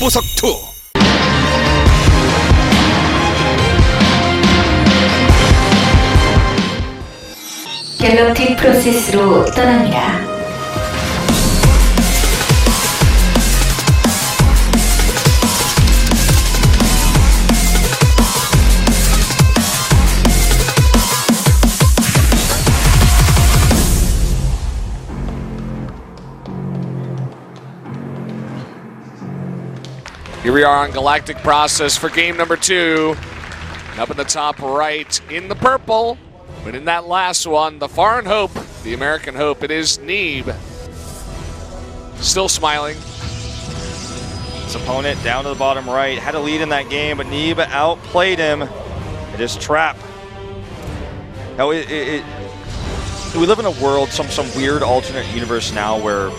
승부석 2. 갤럭틱 프로세스로 떠납니다. Here we are on Galactic Process for game number 2. And up in the top right, in the purple, but in that last one, the foreign hope, the American hope, it is Neeb. Still smiling. His opponent down to the bottom right, had a lead in that game, but Neeb outplayed him. It is Trap. Now, we live in a world, some weird alternate universe now where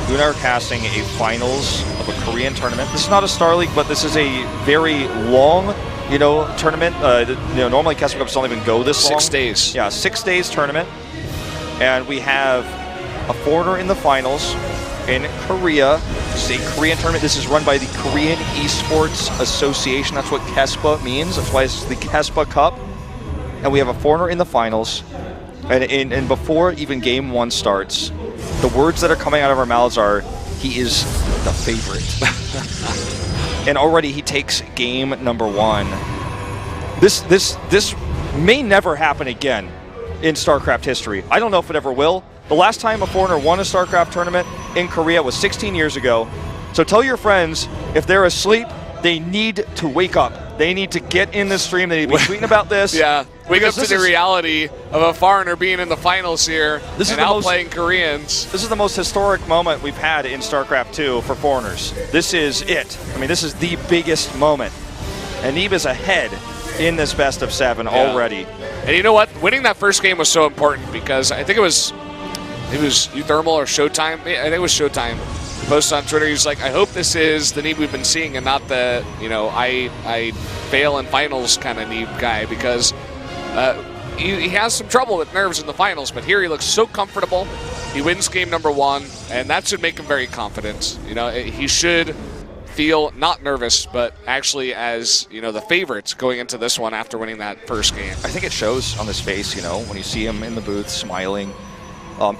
you and I are casting a finals of a Korean tournament. This is not a Star League, but this is a very long, tournament. Normally KeSPA Cups don't even go this long. 6 days. Yeah, 6 days tournament. And we have a foreigner in the finals in Korea. This is a Korean tournament. This is run by the Korean Esports Association. That's what KeSPA means. That's why it's the KeSPA Cup. And we have a foreigner in the finals. And before even game 1 starts, the words that are coming out of our mouths are, he is the favorite. And already he takes game number 1. This may never happen again in StarCraft history. I don't know if it ever will. The last time a foreigner won a StarCraft tournament in Korea was 16 years ago. So tell your friends, if they're asleep, they need to wake up. They need to get in the stream. They need to be tweeting about this. Yeah, wake up to the reality of a foreigner being in the finals here and outplaying Koreans. This is the most historic moment we've had in StarCraft 2 for foreigners. This is it. I mean, this is the biggest moment. And Neeb is ahead in this best of 7 already. And you know what? Winning that first game was so important because I think it was Uthermal or Showtime. I think it was Showtime. He posted on Twitter, he's like, I hope this is the Neeb we've been seeing and not the, I fail in finals kind of Neeb guy, because he has some trouble with nerves in the finals, but here he looks so comfortable. He wins game number 1, and that should make him very confident. He should feel not nervous, but actually as, the favorites going into this one after winning that first game. I think it shows on his face, when you see him in the booth smiling.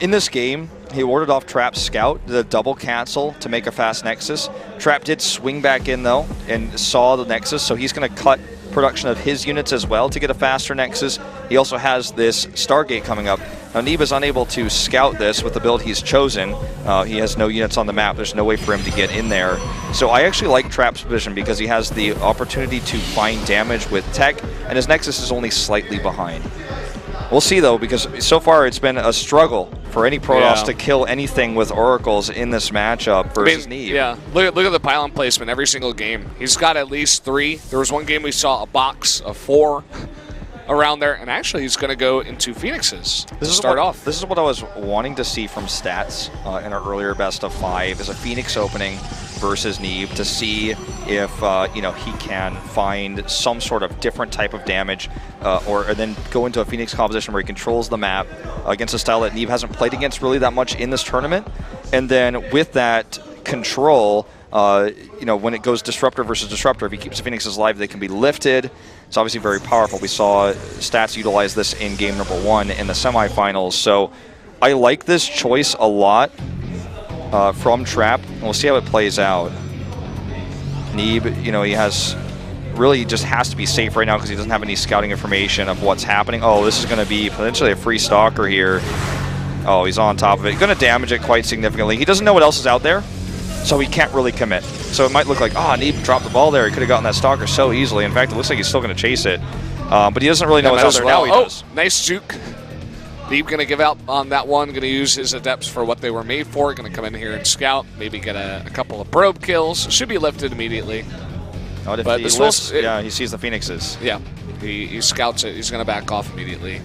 In this game, he warded off Trap's scout, the double cancel to make a fast Nexus. Trap did swing back in, though, and saw the Nexus, so he's going to cut production of his units as well to get a faster Nexus. He also has this Stargate coming up. Now, Neeb is unable to scout this with the build he's chosen. He has no units on the map. There's no way for him to get in there. So I actually like Trap's position because he has the opportunity to find damage with tech, and his Nexus is only slightly behind. We'll see, though, because so far it's been a struggle for any Protoss to kill anything with Oracles in this matchup versus Neeb. Yeah, look at the pylon placement every single game. He's got at least 3. There was one game we saw a box of 4 around there, and actually he's going to go into Phoenixes to start off. This is what I was wanting to see from stats in our earlier best of 5, is a Phoenix opening versus Neeb to see if he can find some sort of different type of damage, or then go into a Phoenix composition where he controls the map against a style that Neeb hasn't played against really that much in this tournament. And then with that control, when it goes Disruptor versus Disruptor, if he keeps the Phoenixes alive, they can be lifted. It's obviously very powerful. We saw Stats utilize this in game number 1 in the semifinals. So I like this choice a lot from Trap, and we'll see how it plays out. Neeb, he just has to be safe right now because he doesn't have any scouting information of what's happening. Oh, this is going to be potentially a free stalker here. Oh, he's on top of it. He's going to damage it quite significantly. He doesn't know what else is out there, so he can't really commit. So it might look like, Neeb dropped the ball there. He could have gotten that stalker so easily. In fact, it looks like he's still going to chase it. But he doesn't really know what's out there. Now he does. Nice juke. Neeb going to give out on that one. Going to use his adepts for what they were made for. Going to come in here and scout. Maybe get a couple of probe kills. Should be lifted immediately. But he lifts, he sees the Phoenixes. Yeah, he scouts it. He's going to back off immediately.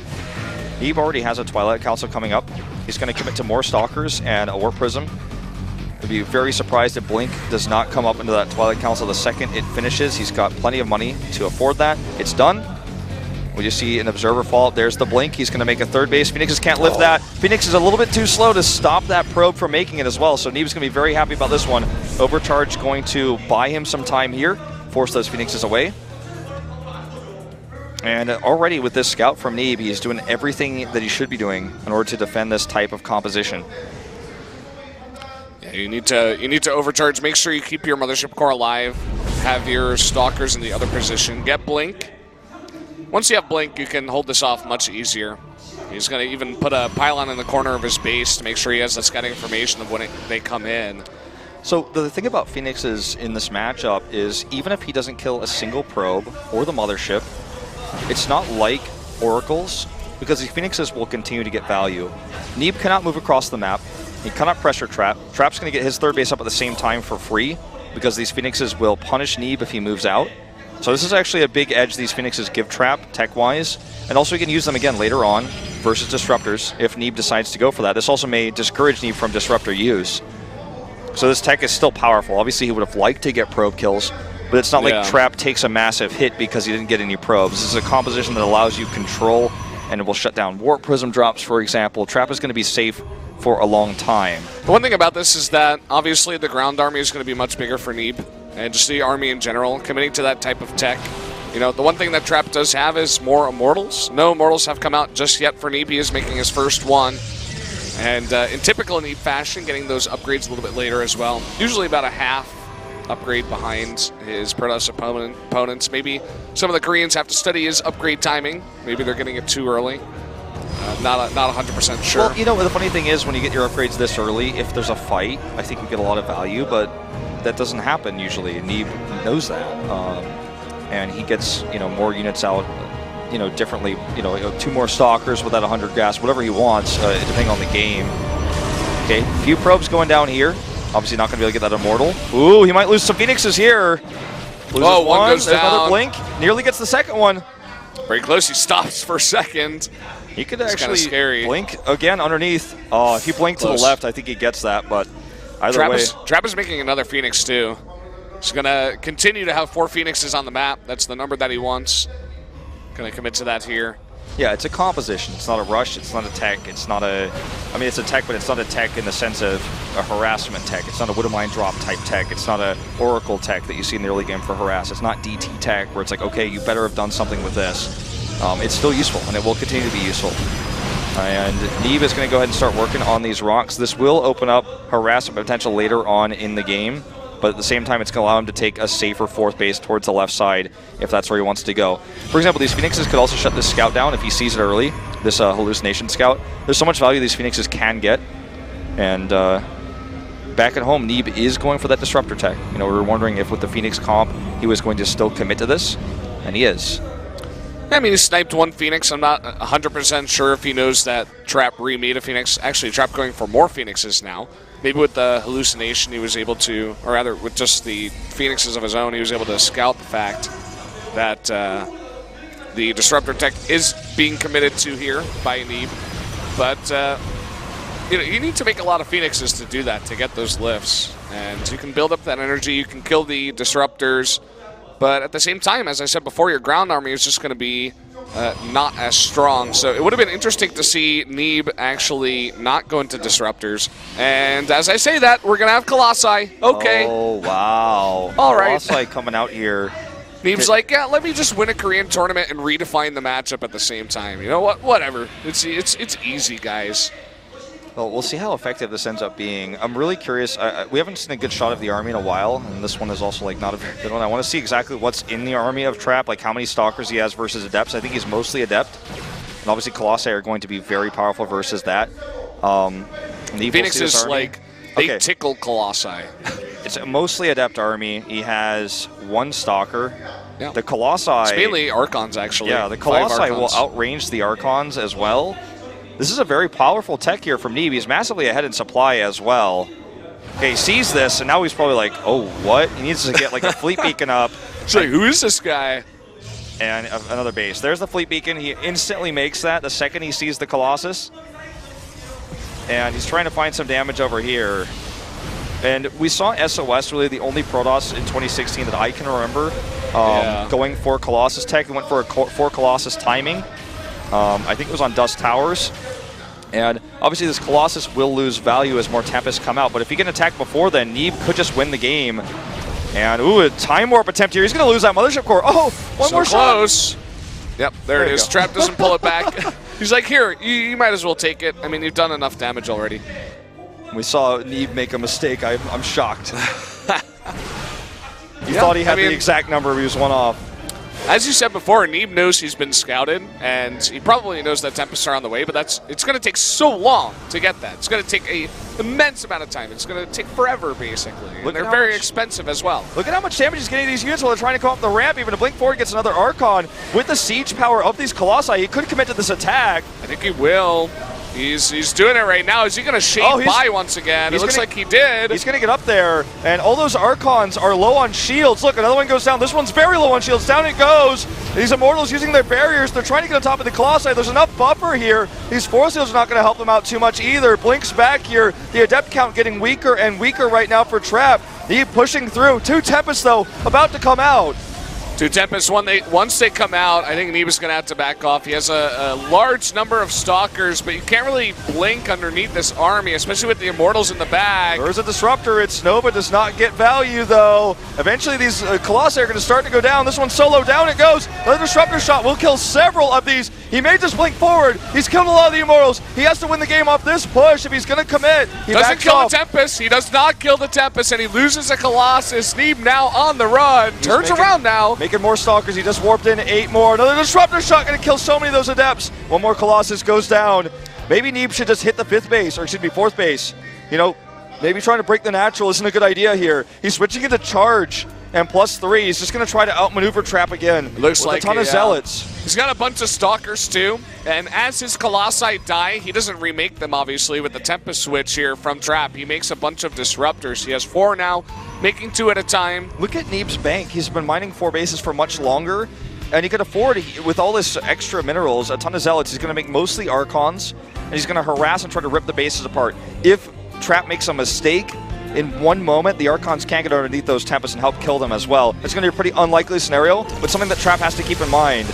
Neeb already has a Twilight Council coming up. He's going to commit to more Stalkers and a Warp Prism. I'd be very surprised if Blink does not come up into that Twilight Council the second it finishes. He's got plenty of money to afford that. It's done. We just see an observer fall. There's the blink. He's going to make a third base. Phoenixes can't lift that. Phoenix is a little bit too slow to stop that probe from making it as well. So Neeb's going to be very happy about this one. Overcharge going to buy him some time here, force those Phoenixes away. And already with this scout from Neeb, he's doing everything that he should be doing in order to defend this type of composition. Yeah, you need to overcharge. Make sure you keep your Mothership Core alive. Have your Stalkers in the other position. Get Blink. Once you have Blink, you can hold this off much easier. He's going to even put a pylon in the corner of his base to make sure he has the scouting information of when they come in. So the thing about Phoenixes in this matchup is even if he doesn't kill a single probe or the Mothership, it's not like Oracles, because these Phoenixes will continue to get value. Neeb cannot move across the map. He cannot pressure Trap. Trap's going to get his third base up at the same time for free, because these Phoenixes will punish Neeb if he moves out. So this is actually a big edge these Phoenixes give Trap, tech-wise, and also you can use them again later on versus Disruptors if Neeb decides to go for that. This also may discourage Neeb from Disruptor use. So this tech is still powerful. Obviously he would have liked to get probe kills, but it's not like Trap takes a massive hit because he didn't get any probes. This is a composition that allows you control, and it will shut down Warp Prism drops, for example. Trap is going to be safe for a long time. The one thing about this is that obviously the ground army is going to be much bigger for Neeb, and just the army in general, committing to that type of tech. You know, the one thing that Trap does have is more Immortals. No Immortals have come out just yet for Neeb. He is making his first one. And in typical Neeb fashion, getting those upgrades a little bit later as well. Usually about a half upgrade behind his Protoss opponents. Maybe some of the Koreans have to study his upgrade timing. Maybe they're getting it too early. Not 100% sure. Well, you know, the funny thing is when you get your upgrades this early, if there's a fight, I think you get a lot of value, but that doesn't happen usually. Neeb knows that. And he gets, you know, more units out, you know, differently, you know, 2 more Stalkers with that 100 gas, whatever he wants, depending on the game. Okay, few probes going down here. Obviously not going to be able to get that Immortal. Ooh, he might lose some Phoenixes here. Loses one goes There's down. another blink. Nearly gets the second one. Very close. He stops for a second. He could It's actually blink again underneath. Oh, if you blink to the left, I think he gets that, but either way. Trap is making another Phoenix too. He's going to continue to have 4 Phoenixes on the map. That's the number that he wants. Going to commit to that here. Yeah, it's a composition. It's not a rush. It's not a tech. It's not a... I mean, it's a tech, but it's not a tech in the sense of a harassment tech. It's not a Widow Mine drop type tech. It's not a Oracle tech that you see in the early game for harass. It's not DT tech where it's like, okay, you better have done something with this. It's still useful, and it will continue to be useful. And Neeb is going to go ahead and start working on these rocks. This will open up harassment potential later on in the game, but at the same time, it's going to allow him to take a safer 4th base towards the left side if that's where he wants to go. For example, these Phoenixes could also shut this scout down if he sees it early, this hallucination scout. There's so much value these Phoenixes can get, and back at home, Neeb is going for that Disruptor tech. You know, we were wondering if with the Phoenix comp, he was going to still commit to this, and he is. I mean, he sniped 1 Phoenix. I'm not 100% sure if he knows that Trap re-made a Phoenix. Actually, Trap going for more Phoenixes now. Maybe with the hallucination, he was able to, or rather with just the Phoenixes of his own, he was able to scout the fact that the Disruptor tech is being committed to here by Neeb. But you know, you need to make a lot of Phoenixes to do that, to get those lifts. And you can build up that energy, you can kill the Disruptors, but at the same time, as I said before, your ground army is just going to be not as strong. So it would have been interesting to see Neeb actually not go into Disruptors. And as I say that, we're going to have Colossi. Okay. Oh, wow. All right. Colossi coming out here. Neeb's like, yeah, let me just win a Korean tournament and redefine the matchup at the same time. You know what? Whatever. It's easy, guys. Well, we'll see how effective this ends up being. I'm really curious. We haven't seen a good shot of the army in a while, and this one is also like not a very good one. I want to see exactly what's in the army of Trap, like how many Stalkers he has versus Adepts. I think he's mostly Adept, and obviously Colossi are going to be very powerful versus that. Phoenix is like, they tickle Colossi. It's a mostly Adept army. He has 1 Stalker. Yeah. The Colossi... It's mainly Archons, actually. Yeah, the Colossi will outrange the Archons as well. This is a very powerful tech here from Neeb. He's massively ahead in supply as well. Okay, he sees this, and now he's probably like, oh, what? He needs to get like a fleet beacon up. It's like, who is this guy? And another base. There's the fleet beacon. He instantly makes that the second he sees the Colossus. And he's trying to find some damage over here. And we saw SOS, really the only Protoss in 2016 that I can remember going for Colossus tech. He went for for Colossus timing. I think it was on Dust Towers. And obviously this Colossus will lose value as more Tempests come out, but if he can attack before then, Neeb could just win the game. And ooh, a Time Warp attempt here. He's going to lose that Mothership Core. Oh, one more close. shot. Yep, there it is. Trap doesn't pull it back. He's like, here, you might as well take it. I mean, you've done enough damage already. We saw Neeb make a mistake. I'm shocked. He thought he had the exact number. He was one off. As you said before, Neeb knows he's been scouted, and he probably knows that Tempests are on the way, but it's going to take so long to get that. It's going to take an immense amount of time. It's going to take forever, basically. And they're very expensive as well. Look at how much damage he's getting these units while they're trying to come up the ramp. Even a blink forward gets another Archon. With the siege power of these Colossi, he could commit to this attack. I think he will. He's doing it right now. Is he going to shade by once again? It looks like he did. He's going to get up there, and all those Archons are low on shields. Look, another one goes down. This one's very low on shields. Down it goes. These Immortals using their barriers. They're trying to get on top of the Colossi. There's enough buffer here. These Force Seals are not going to help them out too much either. Blinks back here. The Adept count getting weaker and weaker right now for Trap. Neeb pushing through. 2 Tempests, though, about to come out. 2 Tempests, once they come out, I think Neeb is going to have to back off. He has a large number of Stalkers, but you can't really blink underneath this army, especially with the Immortals in the bag. There's a Disruptor. It's Nova does not get value, though. Eventually, these Colossi are going to start to go down. This one's solo. Down it goes. Another Disruptor shot will kill several of these. He may just blink forward. He's killed a lot of the Immortals. He has to win the game off this push if he's going to commit. He doesn't kill the Tempest. He does not kill the Tempest, and he loses a Colossus. Neeb now on the run. Turns around now. Making more Stalkers. He just warped in 8 more. Another Disruptor shot going to kill so many of those Adepts. One more Colossus goes down. Maybe Neeb should just hit the 5th base, or excuse me, 4th base. You know, maybe trying to break the natural isn't a good idea here. He's switching into charge and +3. He's just going to try to outmaneuver Trap again. It looks like a ton of Zealots. He's got a bunch of Stalkers too, and as his Colossi die, he doesn't remake them obviously with the Tempest switch here from Trap. He makes a bunch of Disruptors. He has 4 now, making 2 at a time. Look at Neeb's bank. He's been mining 4 bases for much longer, and he could afford, with all this extra minerals, a ton of Zealots. He's going to make mostly Archons, and he's going to harass and try to rip the bases apart. If Trap makes a mistake, in one moment, the Archons can't get underneath those Tempests and help kill them as well. It's going to be a pretty unlikely scenario, but something that Trap has to keep in mind.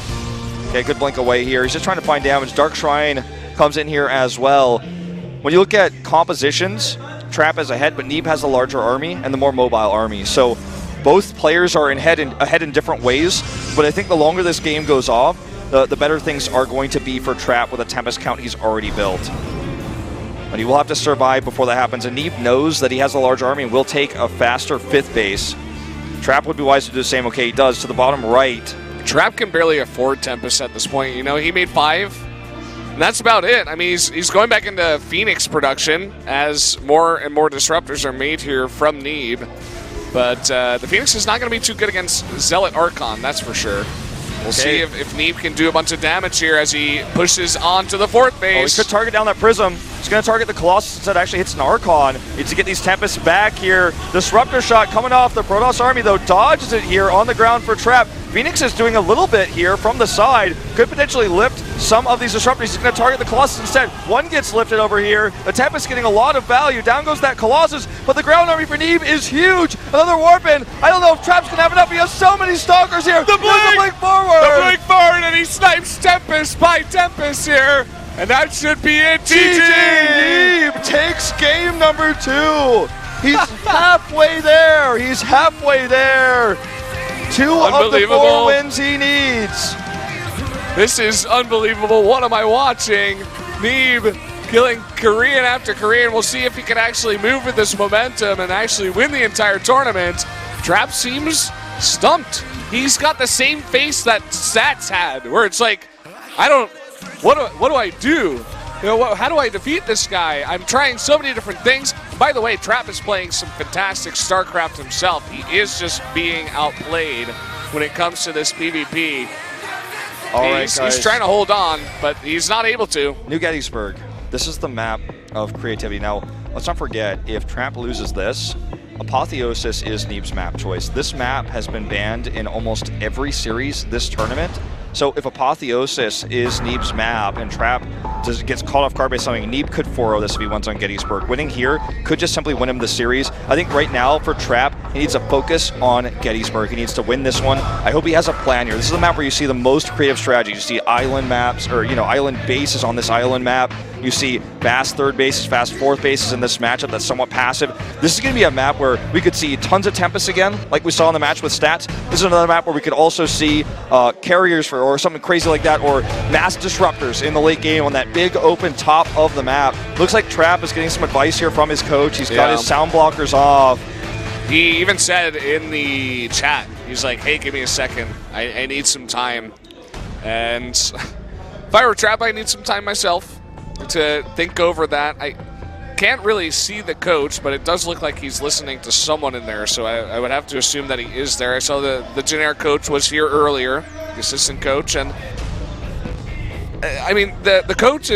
Okay, good blink away here. He's just trying to find damage. Dark Shrine comes in here as well. When you look at compositions, Trap is ahead, but Neeb has a larger army and the more mobile army. So both players are ahead in different ways, but I think the longer this game goes off, the better things are going to be for Trap with a Tempest count he's already built. But he will have to survive before that happens, and Neeb knows that he has a large army and will take a faster 5th base. Trap would be wise to do the same. Okay, he does. To the bottom right. Trap can barely afford Tempest at this point. You know, he made 5, and that's about it. I mean, he's going back into Phoenix production as more and more Disruptors are made here from Neeb. But the Phoenix is not going to be too good against Zealot Archon, that's for sure. We'll see if Neeb can do a bunch of damage here as he pushes on to the 4th base. Oh, he could target down that Prism. He's going to target the Colossus instead. Actually hits an Archon. Needs to get these Tempests back here. Disruptor shot coming off the Protoss army, though. Dodges it here on the ground for Trap. Phoenix is doing a little bit here from the side. Could potentially lift some of these Disruptors. He's going to target the Colossus instead. One gets lifted over here. The Tempest getting a lot of value. Down goes that Colossus, but the ground army for Neeb is huge. Another warp in. I don't know if Trap's going to have enough. He has so many Stalkers here. The blink forward. The blink forward, and he snipes Tempest by Tempest here. And that should be it. GG! Neeb takes game number 2. He's halfway there. He's halfway there. 2 of the 4 wins he needs. This is unbelievable. What am I watching? Neeb killing Korean after Korean. We'll see if he can actually move with this momentum and actually win the entire tournament. Trap seems stumped. He's got the same face that Sats had, where it's like, what do I do? You know, how do I defeat this guy? I'm trying so many different things. By the way, Trap is playing some fantastic StarCraft himself. He is just being outplayed when it comes to this PvP. All right, guys. He's trying to hold on, but he's not able to. New Gettysburg. This is the map of creativity. Now, let's not forget, if Trap loses this, Apotheosis is Neeb's map choice. This map has been banned in almost every series this tournament. So if Apotheosis is Neeb's map and Trap gets caught off guard by something. Neeb could 4-0 this if he wins on Gettysburg. Winning here could just simply win him the series. I think right now for Trap, he needs to focus on Gettysburg. He needs to win this one. I hope he has a plan here. This is the map where you see the most creative strategies. You see island maps, or island bases on this island map. You see fast third bases, fast fourth bases in this matchup that's somewhat passive. This is going to be a map where we could see tons of Tempest again, like we saw in the match with Stats. This is another map where we could also see carriers or something crazy like that, or mass disruptors in the late game on that big open top of the map. Looks like Trap is getting some advice here from his coach. He's got his sound blockers off. He even said in the chat, he's like, hey, give me a second. I need some time. And if I were Trap, I need some time myself to think over that. I can't really see the coach, but it does look like he's listening to someone in there, so I would have to assume that he is there. I saw the generic coach was here earlier, the assistant coach, and I mean, the coach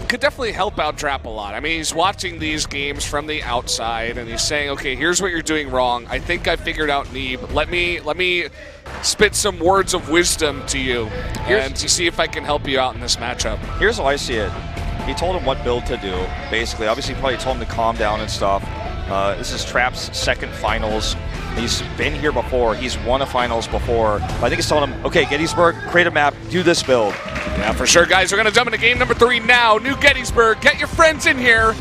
could definitely help out Trap a lot. I mean, he's watching these games from the outside, and he's saying, okay, here's what you're doing wrong. I think I figured out Neeb. Let me spit some words of wisdom to you and to see if I can help you out in this matchup. Here's how I see it. He told him what build to do, basically. Obviously, he probably told him to calm down and stuff. This is Trap's second finals. He's been here before. He's won a finals before. But I think he's telling him, okay, Gettysburg, create a map, do this build. Yeah, for sure, guys. We're going to jump into game number 3 now. New Gettysburg. Get your friends in here.